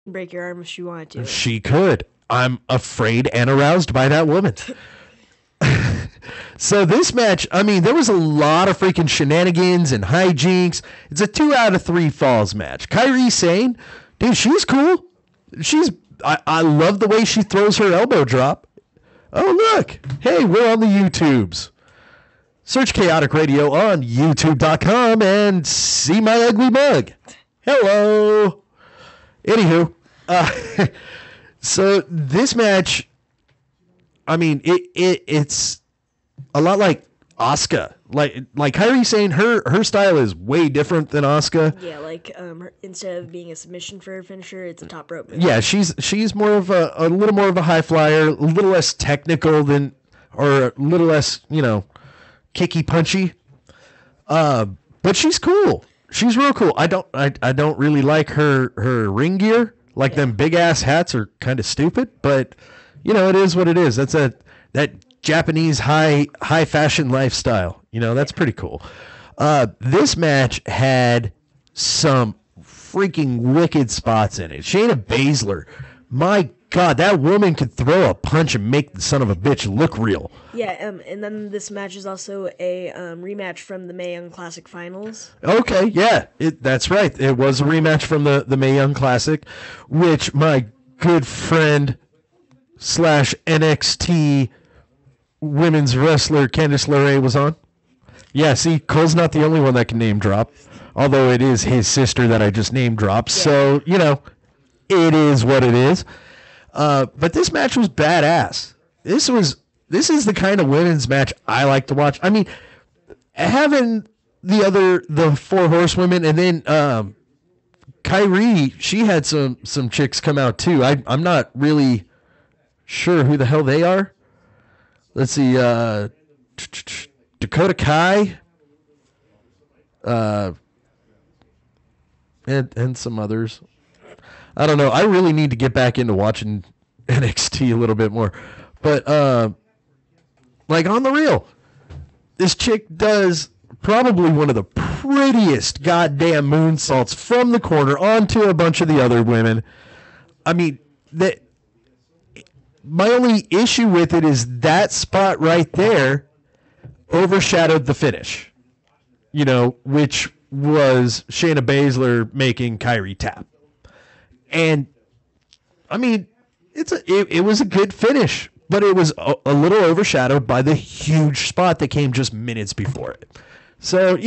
break your arm if she wanted to. She could. I'm afraid and aroused by that woman. So this match, I mean, there was a lot of freaking shenanigans and hijinks. It's a 2 out of 3 falls match. Kairi Sane, dude, she's cool. I love the way she throws her elbow drop. Oh, look. Hey, we're on the YouTubes. Search Kaotic Radio on YouTube.com and see my ugly mug. Hello. Anywho, so this match, I mean, it's a lot like Asuka. Like Kairi saying her style is way different than Asuka. Yeah, like instead of being a submission for her finisher, it's a top rope move. Yeah, she's more of a little more of a high flyer, a little less technical than, or a little less, kicky punchy. But she's cool. She's real cool. I don't really like her ring gear. Like them big ass hats are kind of stupid, but it is what it is. That's that Japanese high fashion lifestyle. That's pretty cool. This match had some freaking wicked spots in it. Shayna Baszler, my God, that woman could throw a punch and make the son of a bitch look real. Yeah, and then this match is also a rematch from the Mae Young Classic Finals. Okay, yeah, that's right. It was a rematch from the Mae Young Classic, which my good friend / NXT women's wrestler Candice LeRae was on. Yeah, see, Cole's not the only one that can name drop, although it is his sister that I just name dropped. Yeah. So, it is what it is. But this match was badass. This is the kind of women's match I like to watch. I mean, having the 4 horsewomen, and then Kairi, she had some chicks come out too. I'm not really sure who the hell they are. Let's see, Dakota Kai, and some others. I don't know. I really need to get back into watching NXT a little bit more. But, like, on the real, this chick does probably one of the prettiest goddamn moonsaults from the corner onto a bunch of the other women. I mean, my only issue with it is that spot right there overshadowed the finish, which was Shayna Baszler making Kairi tap. And I mean, it was a good finish, but it was a little overshadowed by the huge spot that came just minutes before it. So,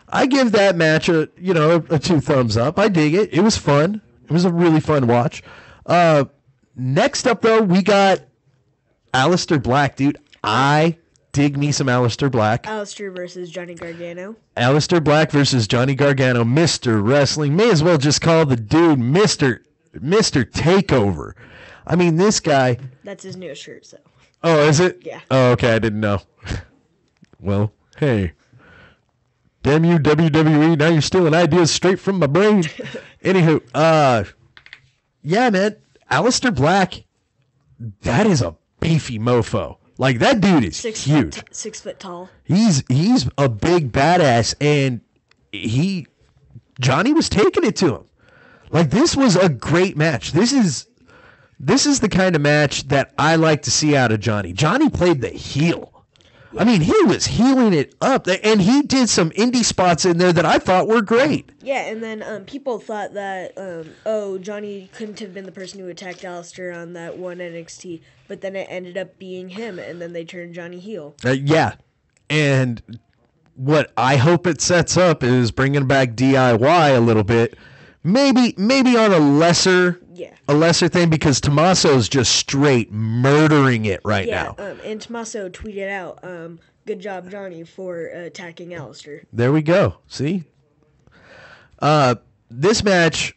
I give that match a 2 thumbs up. I dig it. It was fun. It was a really fun watch. Next up though, we got Aleister Black, dude. I dig me some Aleister Black. Aleister versus Johnny Gargano. Aleister Black versus Johnny Gargano, Mr. Wrestling. May as well just call the dude Mr. Takeover. I mean, this guy. That's his newest shirt, so. Oh, is it? Yeah. Oh, okay, I didn't know. Well, hey. Damn you, WWE. Now you're stealing ideas straight from my brain. Anywho, yeah, man. Aleister Black, that is a beefy mofo. Like, that dude is huge. 6 foot tall. He's a big badass, and Johnny was taking it to him. Like, this was a great match. This is the kind of match that I like to see out of Johnny. Johnny played the heel. Yeah. I mean, he was healing it up, and he did some indie spots in there that I thought were great. Yeah, and then people thought that, Johnny couldn't have been the person who attacked Aleister on that one NXT, but then it ended up being him, and then they turned Johnny heel. Yeah, and what I hope it sets up is bringing back DIY a little bit. Maybe on a lesser thing, because Tommaso's just straight murdering it right now. And Tommaso tweeted out, "Good job, Johnny, for attacking Aleister." There we go. See, this match,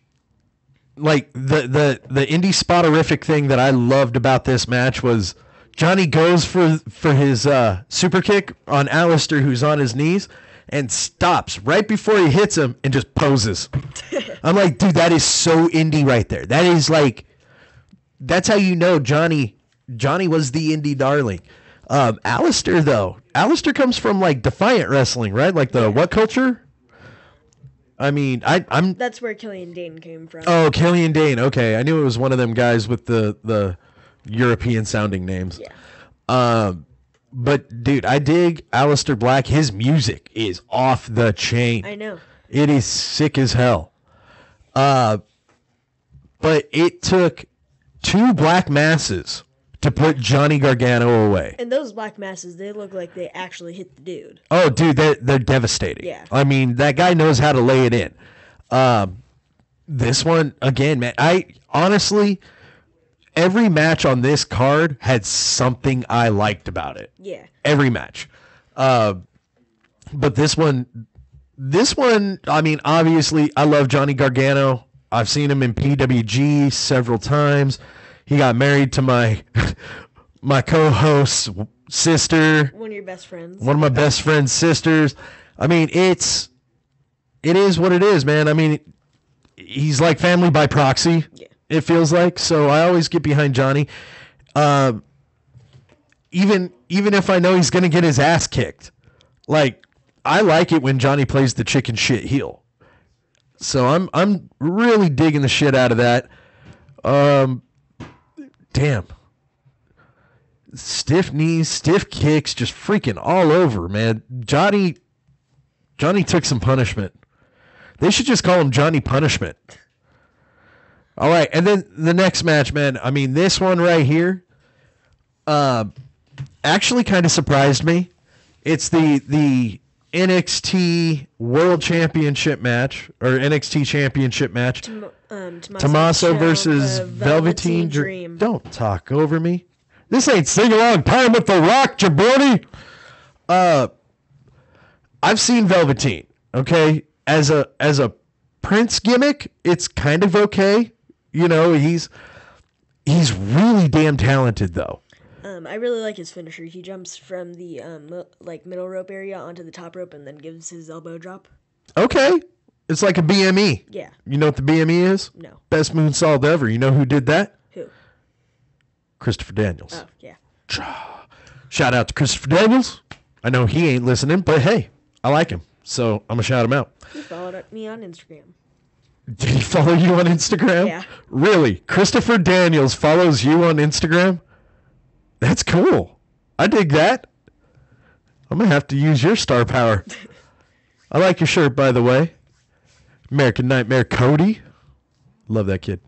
like the indie spotorific thing that I loved about this match was Johnny goes for his super kick on Aleister, who's on his knees, and stops right before he hits him and just poses. I'm like, dude, that is so indie right there. That is like, that's how you know Johnny was the indie darling. Aleister, though. Aleister comes from like Defiant Wrestling, right? Like the what culture? I mean, I'm. That's where Killian Dane came from. Oh, Killian Dane. Okay, I knew it was one of them guys with the European sounding names. Yeah. But dude, I dig Aleister Black. His music is off the chain. I know. It is sick as hell. But it took 2 black masses to put Johnny Gargano away. And those black masses, they look like they actually hit the dude. Oh, dude, they're devastating. Yeah. I mean, that guy knows how to lay it in. This one, again, man, I honestly, every match on this card had something I liked about it. Yeah. Every match. But this one, I mean, obviously, I love Johnny Gargano. I've seen him in PWG several times. He got married to my co-host's sister. One of your best friends. One of my best friend's sisters. I mean, it is what it is, man. I mean, he's like family by proxy. Yeah. It feels like. So I always get behind Johnny. Even if I know he's going to get his ass kicked. Like, I like it when Johnny plays the chicken shit heel. So I'm really digging the shit out of that. Damn. Stiff knees, stiff kicks, just freaking all over, man. Johnny took some punishment. They should just call him Johnny Punishment. All right, and then the next match, man. I mean, this one right here actually kind of surprised me. It's the NXT World Championship match, or NXT Championship match. Tommaso versus Velveteen Dream. Don't talk over me. This ain't sing-along time with The Rock, jabroni. I've seen Velveteen, okay? As a Prince gimmick, it's kind of okay. You know, he's really damn talented, though. I really like his finisher. He jumps from the middle rope area onto the top rope and then gives his elbow drop. Okay. It's like a BME. Yeah. You know what the BME is? No. Best moonsault ever. You know who did that? Who? Christopher Daniels. Oh, yeah. Shout out to Christopher Daniels. I know he ain't listening, but hey, I like him. So I'm going to shout him out. He followed me on Instagram. Did he follow you on Instagram? Yeah. Really? Christopher Daniels follows you on Instagram? That's cool. I dig that. I'm going to have to use your star power. I like your shirt, by the way. American Nightmare Cody. Love that kid.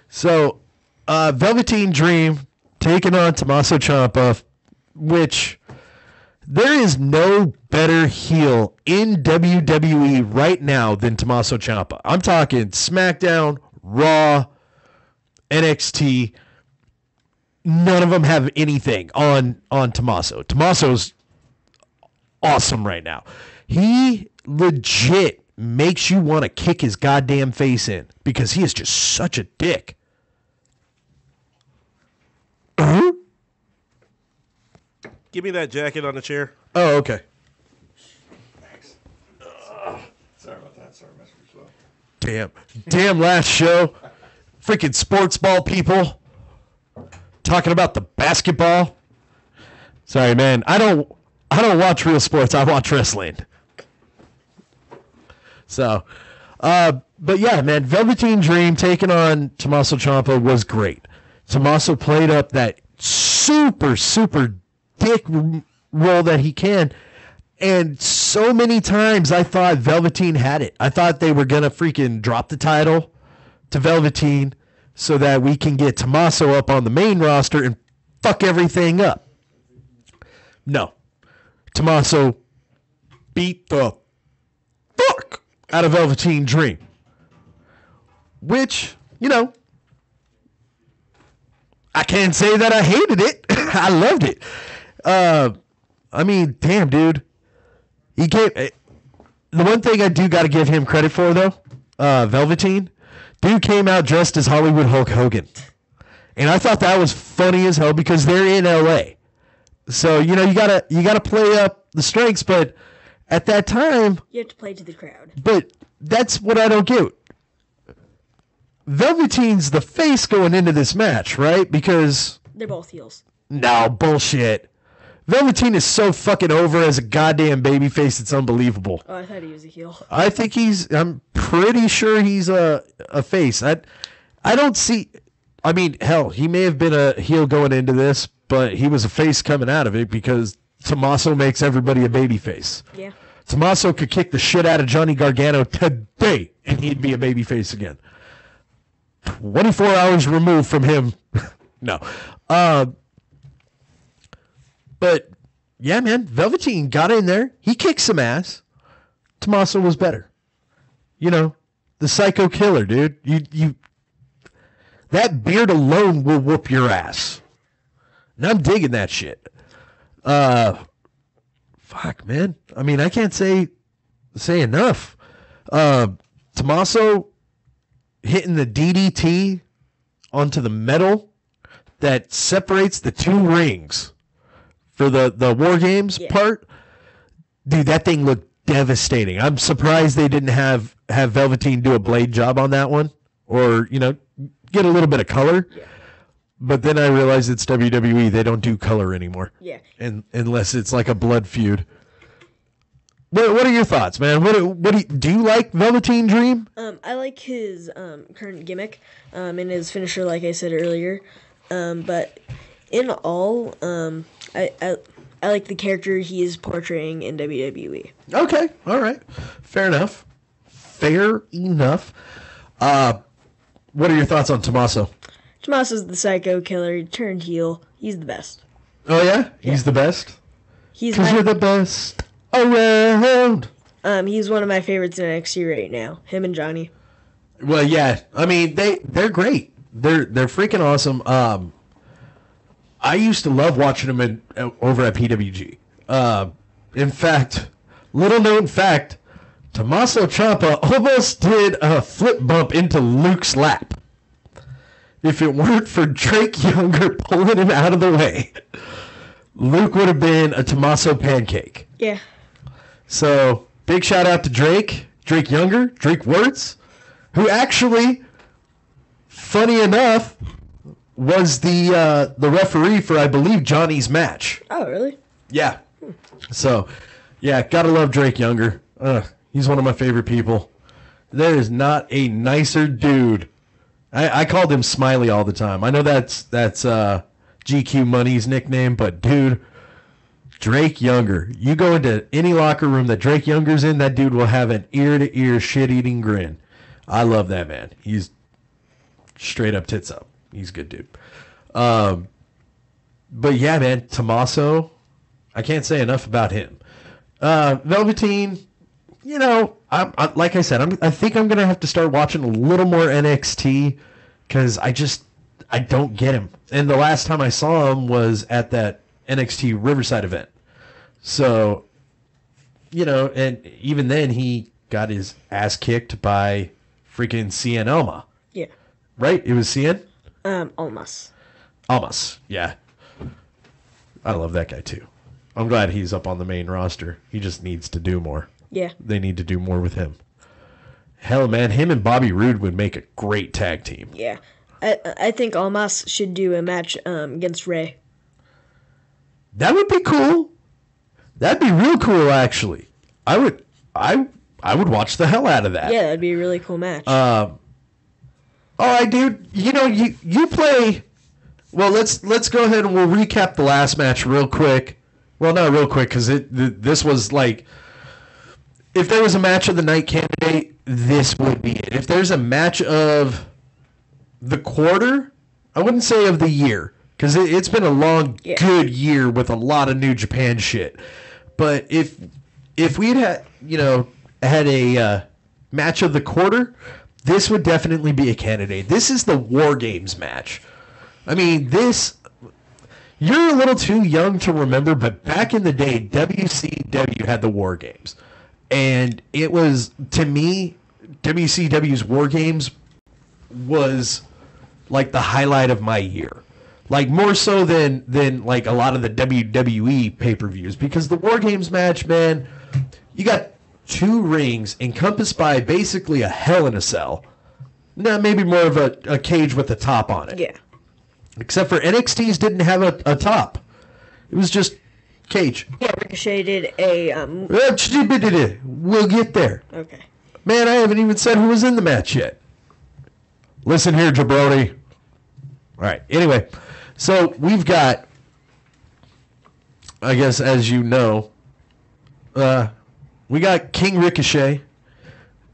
So, Velveteen Dream taking on Tommaso Ciampa, which there is no better heel in WWE right now than Tommaso Ciampa. I'm talking SmackDown, Raw, NXT. None of them have anything on Tommaso. Tommaso's awesome right now. He legit makes you want to kick his goddamn face in because he is just such a dick. Give me that jacket on the chair. Oh, okay. Thanks. Sorry about that. Sorry, messing with you. Damn last show. Freaking sports ball people talking about the basketball. Sorry, man. I don't watch real sports. I watch wrestling. So, but yeah, man, Velveteen Dream taking on Tommaso Ciampa was great. Tommaso played up that super dick role that he can. And so many times I thought Velveteen had it. I thought they were going to freaking drop the title to Velveteen so that we can get Tommaso up on the main roster and fuck everything up. No. Tommaso beat the fuck out of Velveteen Dream. Which, you know, I can't say that I hated it. I loved it. I mean, damn, dude. He gave the one thing I do got to give him credit for, though. Velveteen, dude came out dressed as Hollywood Hulk Hogan, and I thought that was funny as hell because they're in LA. So you know you gotta play up the strengths, but at that time you have to play to the crowd. But that's what I don't get. Velveteen's the face going into this match, right? Because they're both heels. No, bullshit. Velveteen is so fucking over as a goddamn babyface. It's unbelievable. Oh, I thought he was a heel. I think I'm pretty sure he's a face. I don't see. I mean, hell, he may have been a heel going into this, but he was a face coming out of it because Tommaso makes everybody a babyface. Yeah. Tommaso could kick the shit out of Johnny Gargano today, and he'd be a babyface again. 24 hours removed from him. No. But, yeah, man, Velveteen got in there. He kicked some ass. Tommaso was better. You know, the psycho killer, dude. You that beard alone will whoop your ass. And I'm digging that shit. Fuck, man. I mean, I can't say enough. Tommaso hitting the DDT onto the metal that separates the two rings for the War Games part. Dude, that thing looked devastating. I'm surprised they didn't have Velveteen do a blade job on that one, or, you know, get a little bit of color. Yeah. But then I realized it's WWE. They don't do color anymore. Yeah. Unless it's like a blood feud. What are your thoughts, man? Do you like Velveteen Dream? I like his current gimmick and his finisher, like I said earlier. But in all, I like the character he is portraying in WWE. Okay, all right, fair enough. What are your thoughts on Tommaso? Tommaso's the psycho killer. He turned heel. He's the best. Oh yeah, he's the best. He's Because you're the best around. He's one of my favorites in NXT right now. Him and Johnny. Well, yeah. I mean, they're great. They're freaking awesome. I used to love watching them over at PWG. In fact, little known fact, Tommaso Ciampa almost did a flip bump into Luke's lap. If it weren't for Drake Younger pulling him out of the way, Luke would have been a Tommaso pancake. Yeah. So, big shout out to Drake Younger, Drake Wirtz, who actually, funny enough, was the referee for, I believe, Johnny's match. Oh, really? Yeah. So, yeah, gotta love Drake Younger. He's one of my favorite people. There is not a nicer dude. I called him Smiley all the time. I know that's GQ Money's nickname, but dude, Drake Younger. You go into any locker room that Drake Younger's in, that dude will have an ear-to-ear shit-eating grin. I love that man. He's straight up tits up. He's a good dude. But yeah, man, Tommaso, I can't say enough about him. Velveteen, you know, like I said, I think I'm gonna have to start watching a little more NXT because I don't get him. And the last time I saw him was at that NXT Riverside event. So, you know, and even then he got his ass kicked by freaking Cien Almas. Yeah. Right? It was Cien? Almas. Almas, yeah. I love that guy too. I'm glad he's up on the main roster. He just needs to do more. Yeah. They need to do more with him. Hell, man, him and Bobby Roode would make a great tag team. Yeah. I think Almas should do a match against Ray. That would be cool. That'd be real cool, actually. I would watch the hell out of that. Yeah, that'd be a really cool match. All right, dude. You know, you play. Well, let's go ahead and we'll recap the last match real quick. Well, not real quick because this was like, if there was a match of the night candidate, this would be it. If there's a match of the quarter, I wouldn't say of the year because it's been a long, good year with a lot of New Japan shit. But if we had a match of the quarter, this would definitely be a candidate. This is the War Games match. I mean, you're a little too young to remember, but back in the day, WCW had the War Games. And it was, to me, WCW's War Games was like the highlight of my year. Like more so than like a lot of the WWE pay-per-views. Because the War Games match, man, you got two rings encompassed by basically a Hell in a Cell. Now, maybe more of a cage with a top on it. Yeah. Except for NXT's didn't have a top. It was just Cage. Yeah, Ricochet did a We'll get there. Okay. Man, I haven't even said who was in the match yet. Listen here, jabroni. All right. Anyway, so we've got, I guess, as you know, we got King Ricochet,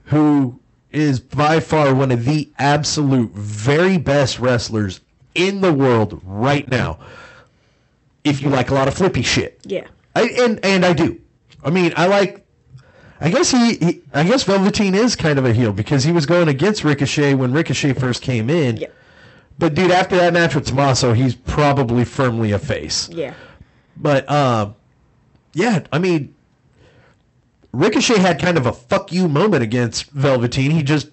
who is by far one of the absolute very best wrestlers in the world right now. If you like a lot of flippy shit. Yeah. And I do. I mean, I guess I guess Velveteen is kind of a heel because he was going against Ricochet when Ricochet first came in. Yeah. But dude, after that match with Tommaso, he's probably firmly a face. Yeah. But yeah, I mean, Ricochet had kind of a fuck you moment against Velveteen. He just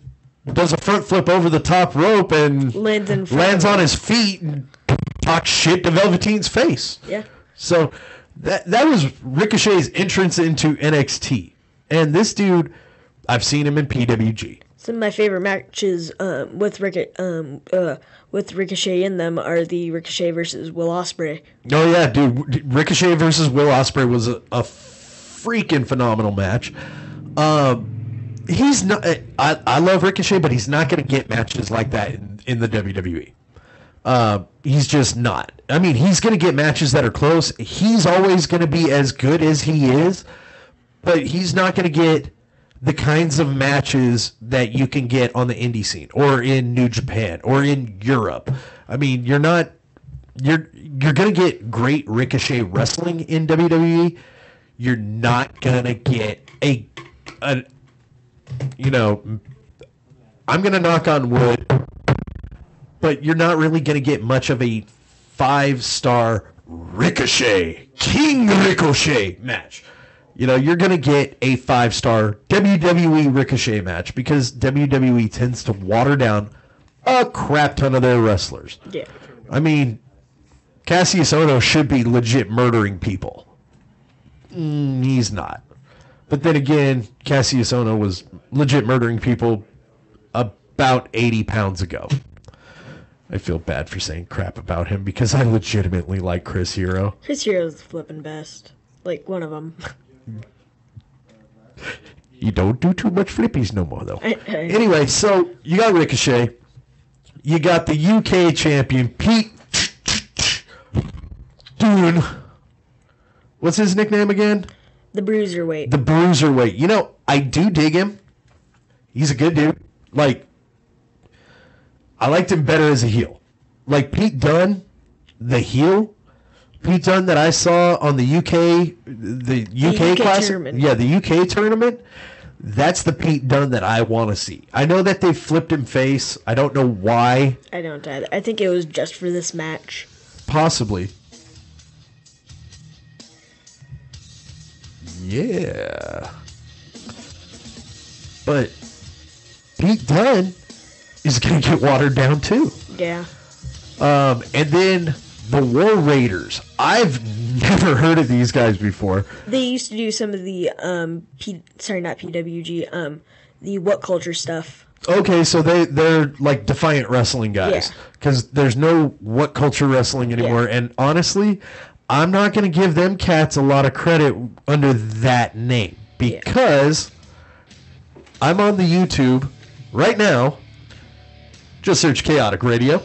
does a front flip over the top rope and lands on his feet and talks shit to Velveteen's face. Yeah. So that was Ricochet's entrance into NXT. And this dude, I've seen him in PWG. Some of my favorite matches with Ricochet in them are the Ricochet versus Will Ospreay. Oh yeah, dude, Ricochet versus Will Ospreay was a freaking phenomenal match. He's not. I love Ricochet, but he's not going to get matches like that in the WWE. He's just not. I mean, he's going to get matches that are close. He's always going to be as good as he is, but he's not going to get the kinds of matches that you can get on the indie scene or in New Japan or in Europe. I mean, you're going to get great Ricochet wrestling in WWE. You're not going to get I'm going to knock on wood, but you're not really going to get much of a 5-star Ricochet, King Ricochet match. You're going to get a 5-star WWE Ricochet match because WWE tends to water down a crap ton of their wrestlers. Yeah. I mean, Cassius Ohno should be legit murdering people. He's not. But then again, Cassius Ohno was legit murdering people about 80 pounds ago. I feel bad for saying crap about him because I legitimately like Chris Hero. Chris Hero's the flippin' best. Like, one of them. You don't do too much flippies no more, though. Anyway, so you got Ricochet. You got the UK champion, Pete Dunne. What's his nickname again? The Bruiserweight. The Bruiserweight. I do dig him. He's a good dude. I liked him better as a heel. Like Pete Dunne, the heel. Pete Dunne that I saw on the UK classic. Tournament. Yeah, the UK tournament. That's the Pete Dunne that I want to see. I know that they flipped him face. I don't know why. I don't either. I think it was just for this match. Possibly. Yeah. But Pete Dunne is going to get watered down too. Yeah. And then the War Raiders. I've never heard of these guys before. They used to do some of the not PWG, the What Culture stuff. Okay, so they're like Defiant Wrestling guys. Because there's no What Culture Wrestling anymore. Yeah. And honestly, I'm not going to give them cats a lot of credit under that name. Because I'm on the YouTube right now. Just search Kaotic Radio.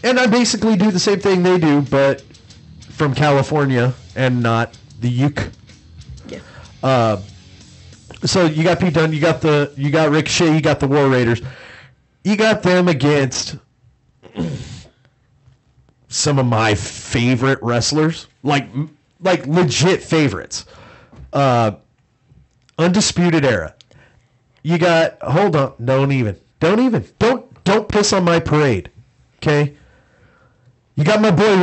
And I basically do the same thing they do, but from California and not the UK. Yeah. So you got Pete Dunne, you got Ricochet, you got the War Raiders. You got them against some of my favorite wrestlers, like legit favorites. Undisputed Era. You got, hold on, don't piss on my parade, okay? You got my boy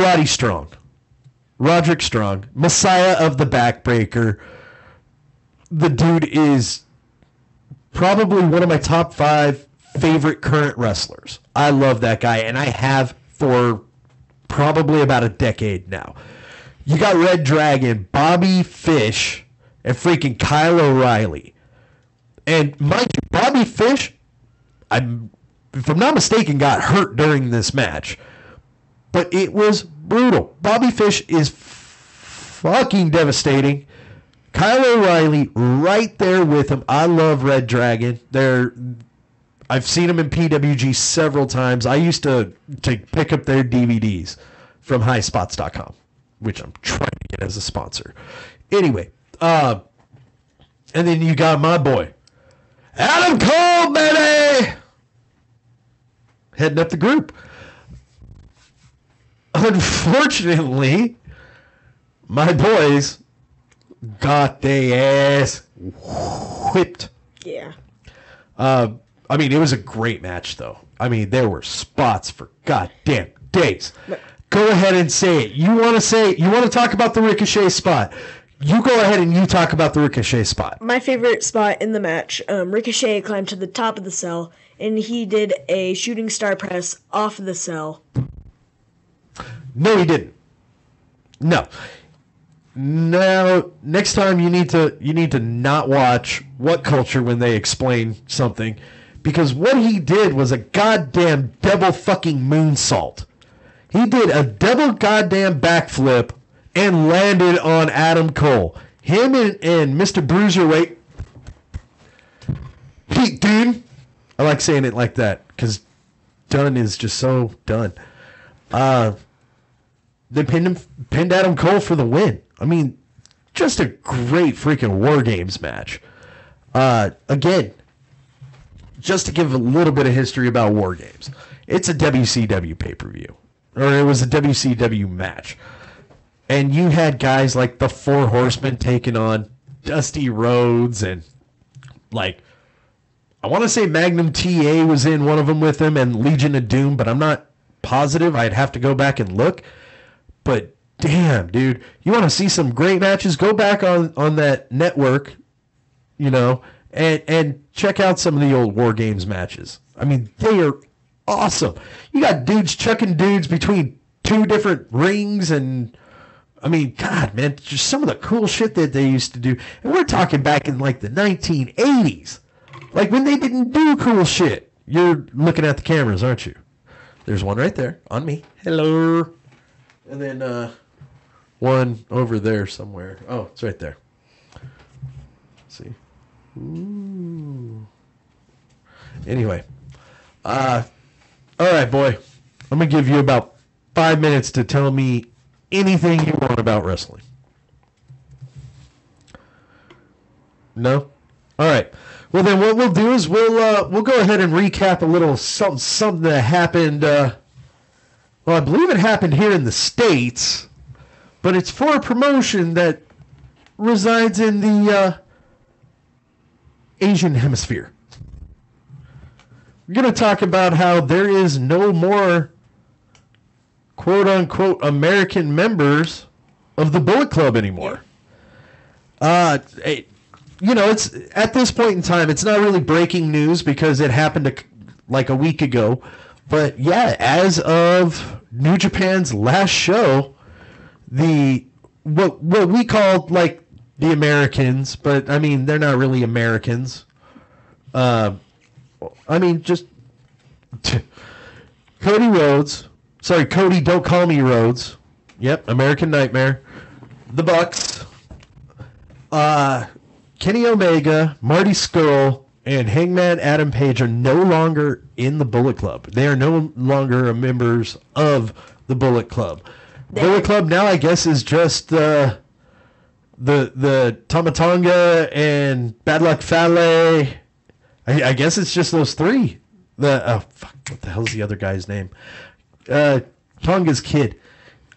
Roderick Strong, Messiah of the Backbreaker. The dude is probably one of my top 5 favorite current wrestlers. I love that guy, and I have for probably about a decade now. You got Red Dragon, Bobby Fish, and freaking Kyle O'Reilly. And mind you, Bobby Fish, if I'm not mistaken, got hurt during this match. but it was brutal. Bobby Fish is fucking devastating. Kyle O'Reilly right there with him. I love Red Dragon. I've seen them in PWG several times. I used to pick up their DVDs from highspots.com, which I'm trying to get as a sponsor. Anyway, and then you got my boy, Adam Cole, baby! Heading up the group. Unfortunately, my boys got their ass whipped. Yeah. I mean, it was a great match, though. I mean, there were spots for goddamn days. Go ahead and say it. You want to talk about the Ricochet spot. You go ahead and you talk about the Ricochet spot. My favorite spot in the match, Ricochet climbed to the top of the cell, and he did a shooting star press off of the cell. No, he didn't. No. Now, next time you need to not watch What Culture when they explain something, because what he did was a goddamn double fucking moonsault. He did a double goddamn backflip and landed on Adam Cole. Him and Mr. Bruiserweight. Pete Dunne. I like saying it like that because Dunn is just so done. They pinned Adam Cole for the win. I mean, just a great freaking War Games match. Again, just to give a little bit of history about War Games, it's a WCW pay-per-view. Or it was a WCW match. And you had guys like the Four Horsemen taking on Dusty Rhodes and, like, I want to say Magnum TA was in one of them with him and Legion of Doom, but I'm not positive. I'd have to go back and look. But damn, dude, you want to see some great matches? Go back on that network, and check out some of the old War Games matches. I mean, they are awesome. You got dudes chucking dudes between two different rings, and I mean, God, man, just some of the cool shit that they used to do. And we're talking back in like the 1980s, like when they didn't do cool shit. You're looking at the cameras, aren't you? There's one right there on me. Hello. And then one over there somewhere. Oh, it's right there. Let's see. Ooh. Anyway. All right, boy. I'm going to give you about 5 minutes to tell me anything you want about wrestling. No? All right. Well, then what we'll do is we'll go ahead and recap a little something that happened. Well, I believe it happened here in the States, but it's for a promotion that resides in the Asian hemisphere. We're going to talk about how there is no more quote-unquote American members of the Bullet Club anymore. It's at this point in time, it's not really breaking news because it happened like a week ago. But yeah, as of New Japan's last show, what we called like the Americans, but I mean they're not really Americans. I mean just Cody Rhodes. Sorry, Cody, don't call me Rhodes. Yep, American Nightmare. The Bucks. Kenny Omega, Marty Scurll, and Hangman Adam Page are no longer in the Bullet Club. They are no longer members of the Bullet Club. Bullet Club now, I guess, is just the Tomatonga and Bad Luck Fale. I guess it's just those three. What the hell's the other guy's name? Tonga's kid.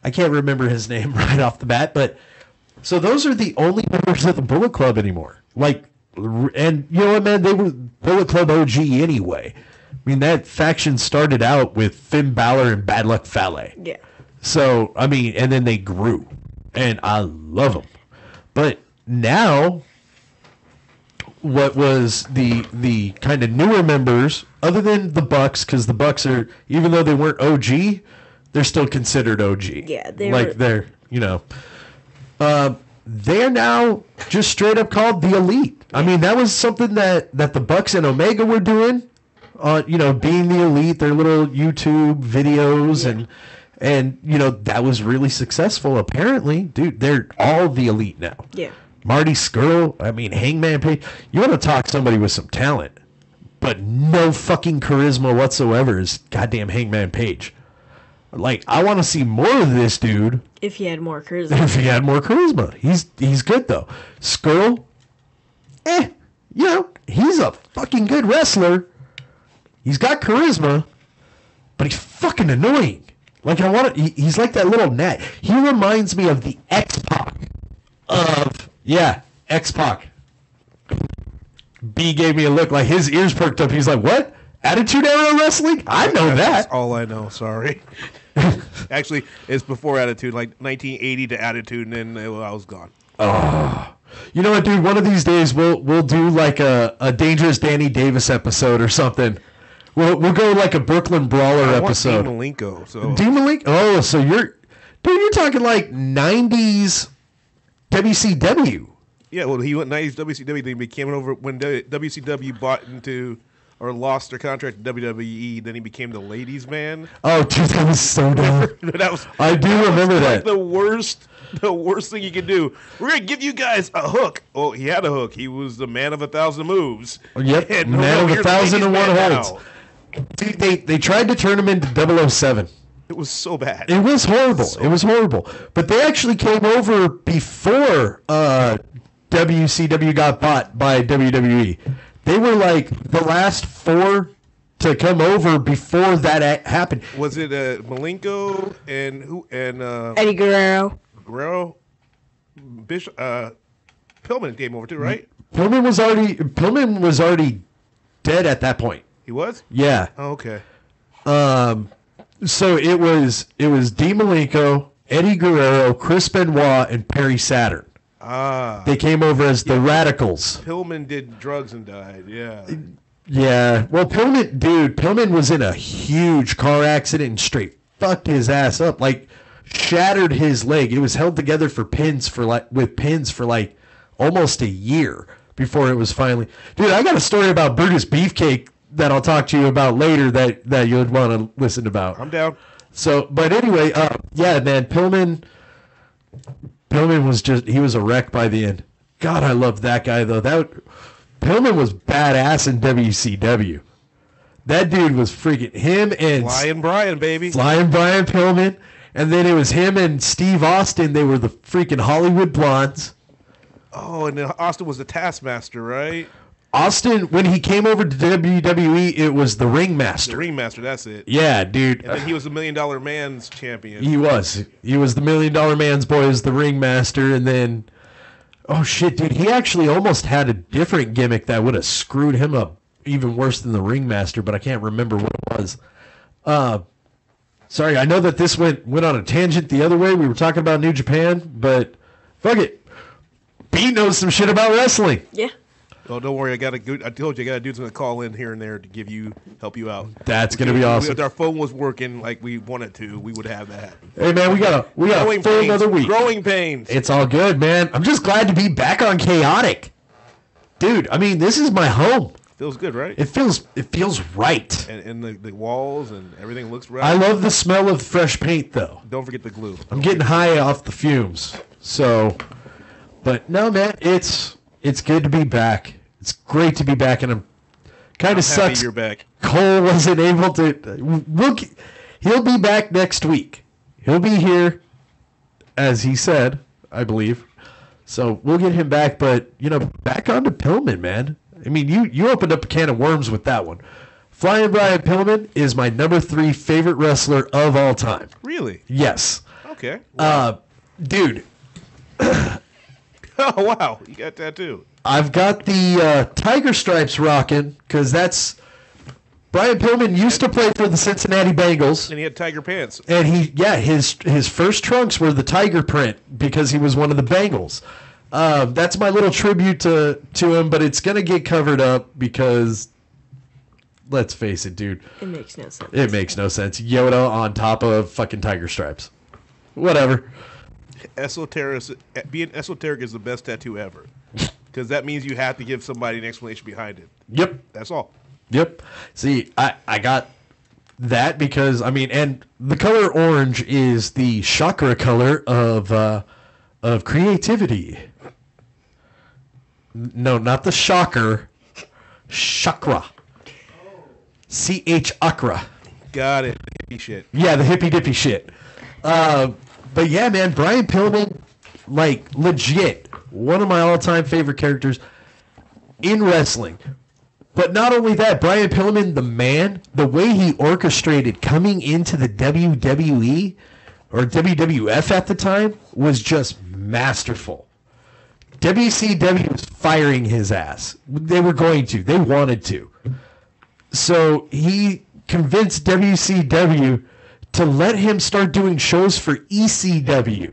I can't remember his name right off the bat, but so those are the only members of the Bullet Club anymore. And you know what, man? They were Bullet Club OG anyway. I mean, that faction started out with Finn Balor and Bad Luck Fale. Yeah. So, I mean, and then they grew. And I love them. But now, what was the kind of newer members, other than the Bucks, because the Bucks are, even though they weren't OG, they're still considered OG. Yeah, they're they're now just straight up called the Elite. I mean, that was something that the Bucks and Omega were doing, being the Elite, their little YouTube videos And, that was really successful, apparently. Dude, they're all the elite now. Yeah. Marty Skrull, Hangman Page. You want to talk somebody with some talent, but no fucking charisma whatsoever is goddamn Hangman Page. Like, I want to see more of this dude. If he had more charisma. If he had more charisma. He's good, though. Skrull, he's a fucking good wrestler. He's got charisma, but he's fucking annoying. Like, he's like that little gnat. He reminds me of the X-Pac X-Pac. B gave me a look like his ears perked up. He's like, what? Attitude Era Wrestling? I know that. That's all I know, sorry. Actually, it's before Attitude, like 1980 to Attitude, and then I was gone. Oh. You know what, dude? One of these days we'll do like a Dangerous Danny Davis episode or something. We'll go like a Brooklyn Brawler episode. Dean Malenko. So. Dean Malenko? Oh, so you're talking like 90s WCW. Yeah, well, he went 90s WCW. Then he came over when WCW bought into or lost their contract to WWE. Then he became the ladies' man. Oh, dude, that was so dumb. I do remember that. Like the worst thing you could do. We're gonna give you guys a hook. Oh, he had a hook. He was the man of 1,000 moves. Yep, man of 1,001 holds. Dude, they tried to turn him into 007. It was so bad. It was horrible. But they actually came over before WCW got bought by WWE. They were like the last four to come over before that happened. Was it Malenko and who and Eddie Guerrero? Bishop, Pillman came over too, right? Pillman was already dead at that point. He was? Yeah. Oh, okay. So it was Dean Malenko, Eddie Guerrero, Chris Benoit, and Perry Saturn. Ah. They came over as the Radicals. Pillman did drugs and died. Yeah. Yeah. Well, Pillman was in a huge car accident and straight fucked his ass up. Like, shattered his leg. It was held together with pins for like almost a year before it was finally. Dude, I got a story about Brutus Beefcake that I'll talk to you about later that you'd want to listen about. I'm down. So, but anyway, yeah, man, Pillman he was a wreck by the end. God, I loved that guy though. Pillman was badass in WCW. That dude was freaking him and Flying Brian, baby. Flying Brian Pillman. And then it was him and Steve Austin. They were the freaking Hollywood Blondes. Oh, and then Austin was the Taskmaster, right? Austin, when he came over to WWE, it was the Ringmaster. The Ringmaster, that's it. Yeah, dude. And then he was the $1 Million Man's champion. He was the $1 Million Man's boy as the Ringmaster. And then, oh shit, dude, he actually almost had a different gimmick that would have screwed him up even worse than the Ringmaster, but I can't remember what it was. Sorry, I know that this went on a tangent the other way. We were talking about New Japan, but fuck it. B knows some shit about wrestling. Yeah. Oh, don't worry. I told you, I got a dude's going to call in here and there to help you out. That's going to be awesome. If our phone was working like we wanted to, we would have that. Hey, man, we got a full another week. Growing pains. It's all good, man. I'm just glad to be back on Kaotic. Dude, I mean, this is my home. Feels good, right? It feels right. And the walls and everything looks right. I love the smell of fresh paint, though. Don't forget the glue. I'm getting high off the fumes. So, but no, man, it's good to be back. It's great to be back, and I'm kind of sucks. You're back. Cole wasn't able to. He'll be back next week. He'll be here, as he said, I believe. So we'll get him back, but back onto Pillman, man. I mean, you opened up a can of worms with that one. Flying Brian Pillman is my number 3 favorite wrestler of all time. Really? Yes. Okay. Wow. Dude. Oh, wow. You got that too. I've got the tiger stripes rocking because that's Brian Pillman used to play for the Cincinnati Bengals. And he had tiger pants. And his first trunks were the tiger print because he was one of the Bengals. That's my little tribute to him, but it's going to get covered up because, let's face it, dude. It makes no sense. It makes no sense. Yoda on top of fucking tiger stripes. Whatever. Being esoteric is the best tattoo ever. Because that means you have to give somebody an explanation behind it. Yep. That's all. Yep. See, I got that because I mean, and the color orange is the chakra color of creativity. No, not the shocker. Chakra. Chakra. Got it. Hippie shit. Yeah, the hippy dippy shit. But yeah, man, Brian Pillman, like legit, one of my all-time favorite characters in wrestling. But not only that, Brian Pillman, the man, the way he orchestrated coming into the WWE or WWF at the time was just masterful. WCW was firing his ass. They were going to. They wanted to. So he convinced WCW to let him start doing shows for ECW.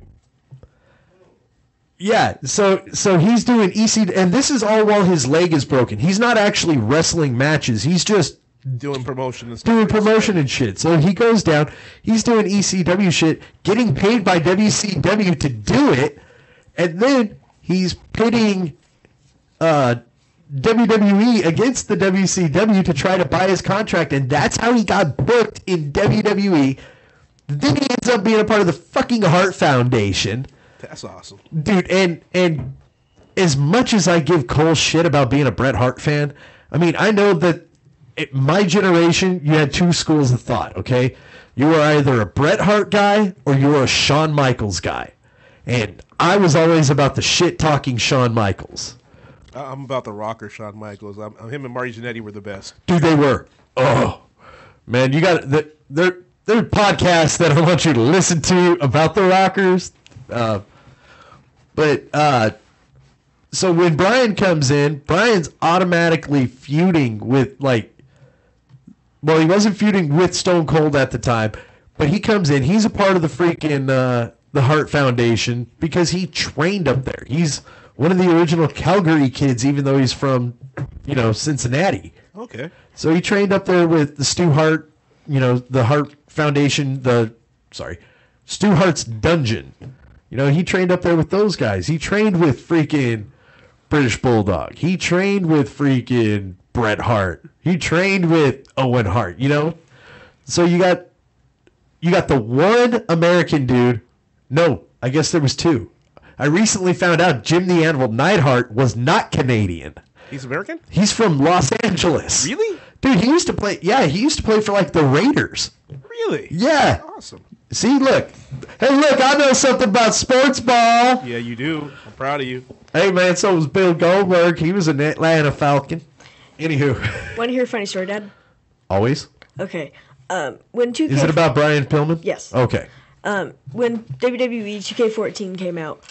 Yeah, so he's doing ECW, and this is all while his leg is broken. He's not actually wrestling matches. He's just Doing promotion and stuff. doing promotion and shit. So he goes down, he's doing ECW shit, getting paid by WCW to do it, and then he's pitting WWE against the WCW to try to buy his contract, and that's how he got booked in WWE. Then he ends up being a part of the fucking Hart Foundation. That's awesome. Dude, and as much as I give Cole shit about being a Bret Hart fan, I mean, I know that my generation, you had two schools of thought, okay? You were either a Bret Hart guy or you were a Shawn Michaels guy. And I was always about the shit-talking Shawn Michaels. I'm about the rocker Shawn Michaels. Him and Marty Jannetty were the best. Dude, they were. Oh, man, you got there are podcasts that I want you to listen to about the Rockers. So when Brian comes in, Brian's automatically feuding with well, he wasn't feuding with Stone Cold at the time, but he comes in. He's a part of the freaking the Hart Foundation because he trained up there. He's one of the original Calgary kids, even though he's from, Cincinnati. Okay. So he trained up there with the Stu Hart, the Hart Foundation, Stu Hart's Dungeon. He trained up there with those guys. He trained with freaking British Bulldog. He trained with freaking Bret Hart. He trained with Owen Hart, So you got the one American dude. No, I guess there was two. I recently found out Jim the Anvil Neidhart was not Canadian. He's American? He's from Los Angeles. Really? Dude, he used to play for the Raiders. Really? Yeah. Awesome. See, look. Hey, look, I know something about sports ball. Yeah, you do. I'm proud of you. Hey, man, so was Bill Goldberg. He was an Atlanta Falcon. Anywho. Want to hear a funny story, Dad? Always? Okay. When 2K... Is it about Brian Pillman? Yes. Okay. When WWE 2K14 came out,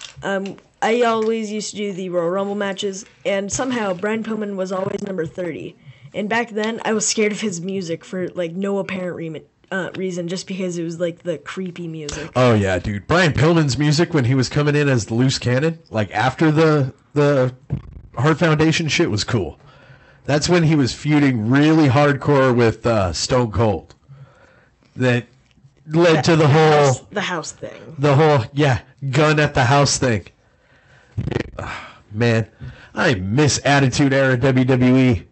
I always used to do the Royal Rumble matches, and somehow Brian Pillman was always number 30. And back then, I was scared of his music for, no apparent reason, just because it was, the creepy music. Oh, yeah, dude. Brian Pillman's music when he was coming in as the loose cannon, after the Hart Foundation shit was cool. That's when he was feuding really hardcore with Stone Cold. That led to the whole... The house thing. The whole, gun at the house thing. Man, I miss Attitude Era WWE.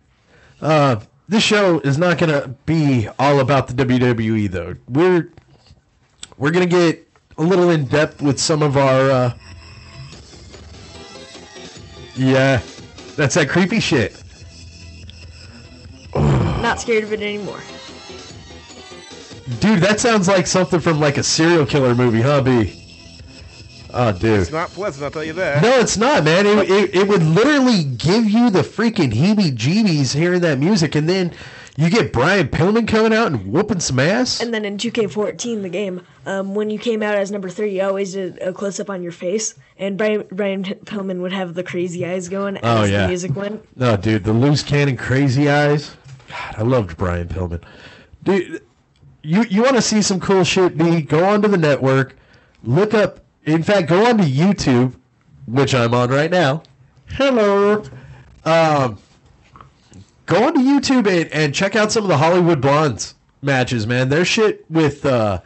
This show is not going to be all about the WWE, though. We're going to get a little in depth with some of our... Yeah, that's that creepy shit. Not scared of it anymore. Dude, that sounds like something from a serial killer movie, huh, B? Oh, dude. It's not pleasant, I'll tell you that. No, it's not, man. It would literally give you the freaking heebie-jeebies hearing that music, and then you get Brian Pillman coming out and whooping some ass. And then in 2K14, the game, when you came out as number 30, you always did a close-up on your face, and Brian Pillman would have the crazy eyes going as the music went. No, dude, the loose cannon crazy eyes. God, I loved Brian Pillman. Dude, you want to see some cool shit, B? Go onto the network, look up. In fact, go onto YouTube, which I'm on right now. Hello. Go onto YouTube and check out some of the Hollywood Blondes matches, man. Their shit with Arn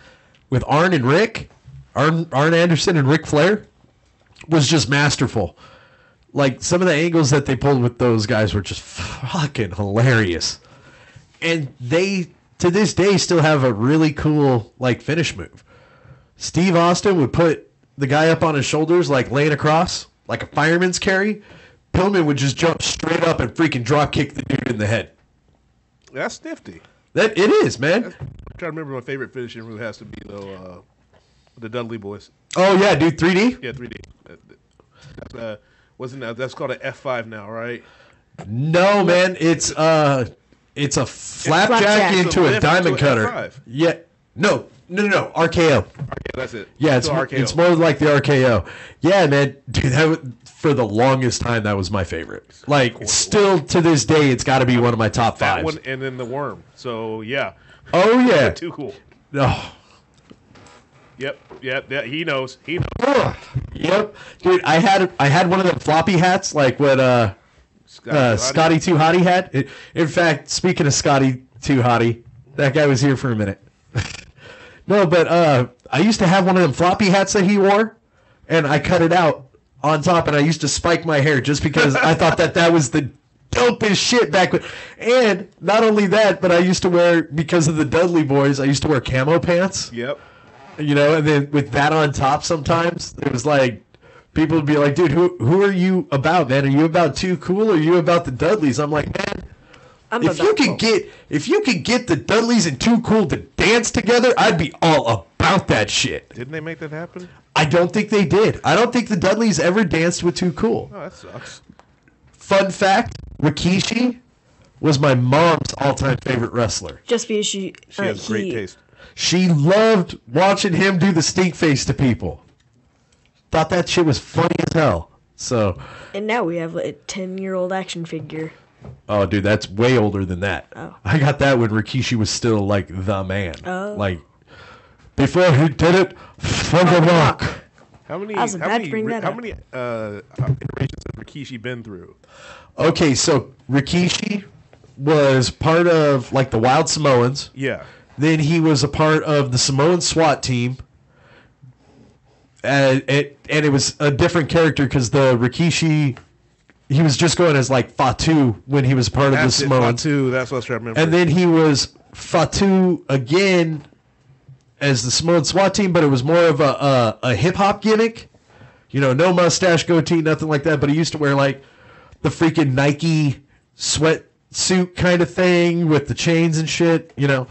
and Rick, Arn Anderson and Ric Flair, was just masterful. Some of the angles that they pulled with those guys were just fucking hilarious. And they to this day still have a really cool like finish move. Steve Austin would put the guy up on his shoulders, like laying across, like a fireman's carry. Pillman would just jump straight up and freaking drop kick the dude in the head. That's nifty. That it is, man. I'm trying to remember my favorite finishing move has to be though the Dudley Boys. Oh yeah, dude, 3D. Yeah, 3D. That's called an F5 now, right? No, man, it's a flapjack into a diamond cutter. F5. Yeah, no, RKO. RKO, that's it. Yeah, RKO. it's more like the RKO. Yeah, man, dude, for the longest time that was my favorite. Like, still to this day, it's got to be one of my top That fives. one and then the worm. So yeah. Oh yeah. Too cool. Oh. Yep. He knows. Yep, dude. I had one of them floppy hats, like what Scotty Too Hottie had. In fact, speaking of Scotty Too Hottie, that guy was here for a minute. No, but I used to have one of them floppy hats that he wore, and I cut it out on top, and I used to spike my hair just because I thought that was the dopest shit back when. And not only that, but I used to wear, because of the Dudley Boys, I used to wear camo pants. Yep. You know, and then with that on top, sometimes it was like people would be like, "Dude, who are you about, man? Are you about Too Cool, or are you about the Dudleys?" I'm like, man, if you could get the Dudleys and Too Cool to dance together, I'd be all about that shit. Didn't they make that happen? I don't think they did. I don't think the Dudleys ever danced with Too Cool. Oh, that sucks. Fun fact: Rikishi was my mom's all-time favorite wrestler. Just because she has great taste. She loved watching him do the stink face to people. Thought that shit was funny as hell. So. And now we have a 10-year-old action figure. Oh, dude, that's way older than that. Oh. I got that when Rikishi was still like the man. Oh. Like before he did it for the Rock. How many iterations has Rikishi been through? Okay, so Rikishi was part of like the Wild Samoans. Yeah. Then he was a part of the Samoan SWAT team. And it was a different character because the Rikishi, he was just going as like Fatu when he was part of the Samoans. Fatu, that's what I was trying to remember. And then he was Fatu again as the Samoan SWAT team, but it was more of a hip-hop gimmick. You know, no mustache, goatee, nothing like that, but he used to wear like the freaking Nike sweatsuit kind of thing with the chains and shit, you know.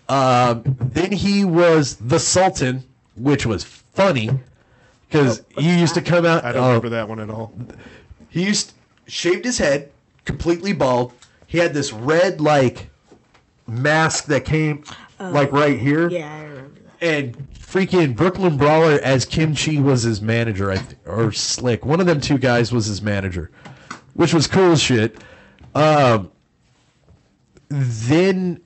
Then he was the Sultan, which was funny because he used to come out. I don't remember that one at all. He shaved his head completely bald. He had this red like mask that came like right here. Yeah, I remember that. And freaking Brooklyn Brawler as Kimchi was his manager, or Slick. One of them two guys was his manager, which was cool as shit. Then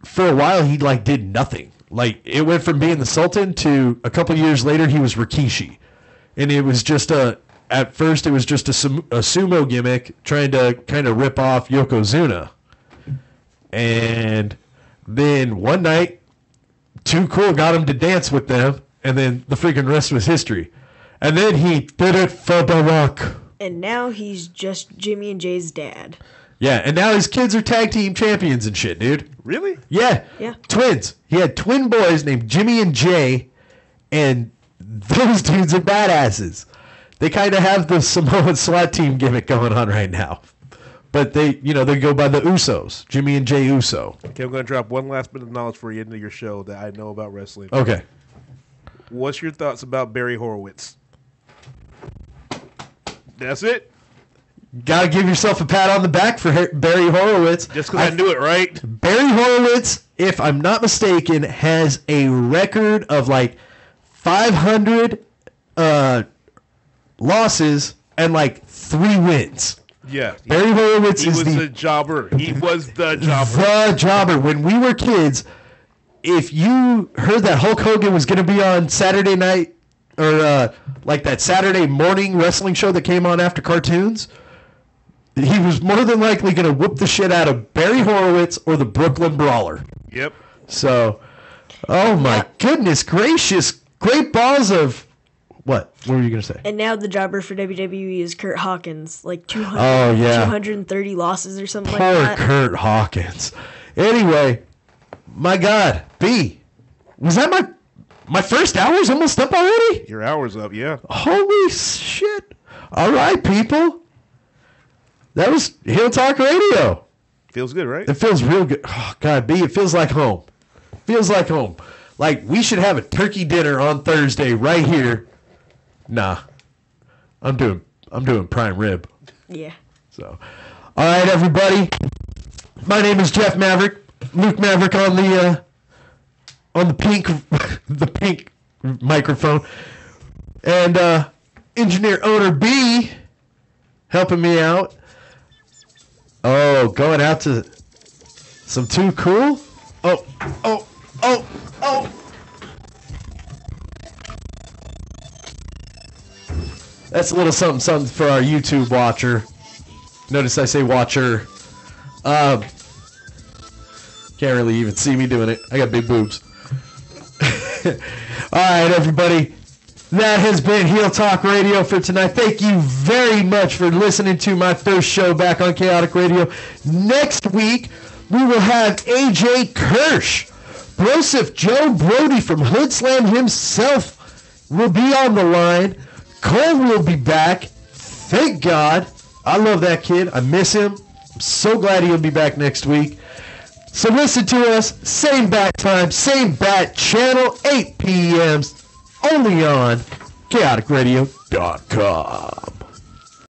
for a while he like did nothing. Like it went from being the Sultan to a couple years later he was Rikishi, and it was just at first it was just a sumo gimmick trying to kind of rip off Yokozuna, and then one night Too Cool got him to dance with them, and then the freaking rest was history. And then he did it for The Rock. And now he's just Jimmy and Jay's dad. Yeah, and now his kids are tag team champions and shit, dude. Really? Yeah. Yeah. Twins. He had twin boys named Jimmy and Jay, and those dudes are badasses. They kind of have the Samoan SWAT team gimmick going on right now. But they go by the Usos, Jimmy and Jay Uso. Okay, I'm going to drop one last bit of knowledge for you into your show that I know about wrestling. Okay. What's your thoughts about Barry Horowitz? That's it. Gotta give yourself a pat on the back for Barry Horowitz. Just because I knew it, right? Barry Horowitz, if I'm not mistaken, has a record of like 500 losses and like 3 wins. Yeah. Barry Horowitz he is was the jobber. He was the jobber. The jobber. When we were kids, if you heard that Hulk Hogan was going to be on Saturday night or like that Saturday morning wrestling show that came on after cartoons, he was more than likely going to whoop the shit out of Barry Horowitz or the Brooklyn Brawler. Yep. So, oh my goodness gracious. Great balls of... What? What were you going to say? And now the jobber for WWE is Kurt Hawkins. Like 230 losses or something Poor like that. Kurt Hawkins. Anyway, My God, B, was that my first hour's almost up already? Your hour's up, yeah. Holy shit. All right, people. That was Heel Talk Radio. Feels good, right? It feels real good. Oh, God, B, it feels like home. Feels like home. Like we should have a turkey dinner on Thursday right here. Nah. I'm doing prime rib. Yeah. So, all right, everybody. My name is Jeff Maverick. Luke Maverick on the pink the pink microphone, and engineer owner B helping me out. Oh, going out to some Too Cool. Oh. That's a little something for our YouTube watcher. Notice I say watcher. Can't really even see me doing it. I got big boobs. All right, everybody. That has been Heel Talk Radio for tonight. Thank you very much for listening to my first show back on Kaotic Radio. Next week, we will have AJ Kirsch. Broseph Joe Brody from Hood Slam himself will be on the line. Cole will be back. Thank God. I love that kid. I miss him. I'm so glad he'll be back next week. So listen to us. Same bat time, same bat channel, 8 p.m. only on kaoticradio.com.